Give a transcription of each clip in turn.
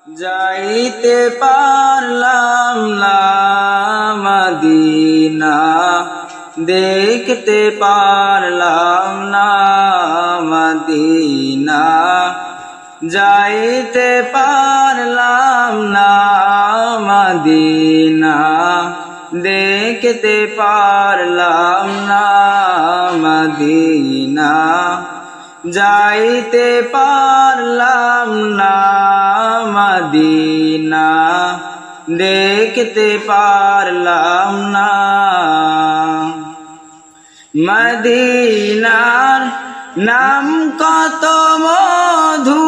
যাইতে পারলাম না মদিনা, দেখতে পারলাম না মদিনা, যাইতে পারলাম না মদিনা, দেখতে পারলাম না মদিনা, যাইতে পারলাম না মদিনা, দেখতে পারলাম না। মদিনার নাম কত মধু,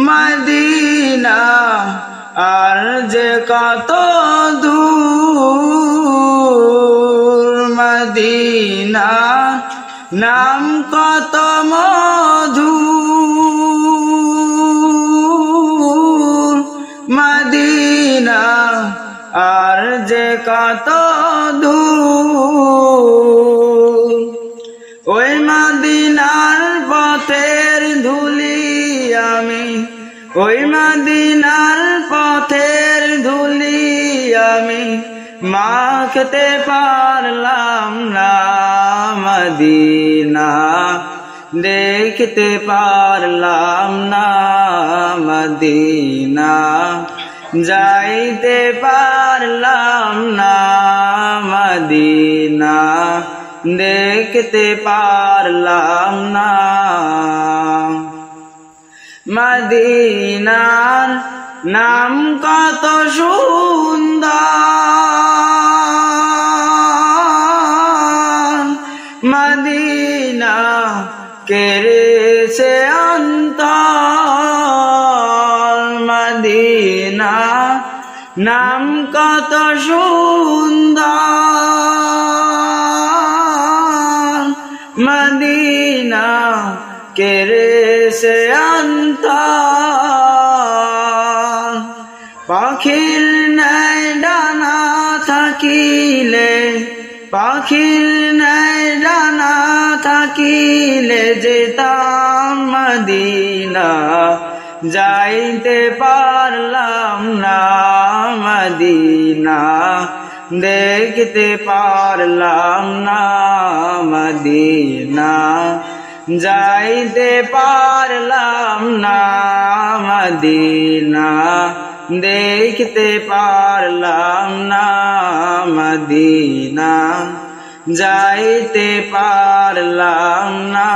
মদিনা আর যে কত দূর, মদিনা নাম কত মধু, মদিনা আর যে কত দূর। ওই মদিনার পথের ধুলি আমি, ওই মদিনার পথের ধুলি আমি মাখতে পারলাম না মদিনা, দেখতে পারলাম না মদিনা, যাইতে পারলাম না মদিনা, দেখতে পারলাম না। মদিনার নাম কত সুন্দর, মদিনা কেড়েছে অন্তর, মদিনা নাম কত সুন্দর, মদিনা কেড়েছে অন্তর। পাখির ন্যায় ডানা থাকিলে, পাখির ন্যায় ডানা থাকিলে যেতাম মদিনা, যাইতে পারলাম না মদিনা, দেখতে পারলাম না মদিনা, যাইতে পারলাম না মদিনা, দেখতে পারলাম না মদিনা, যাইতে পারলাম না।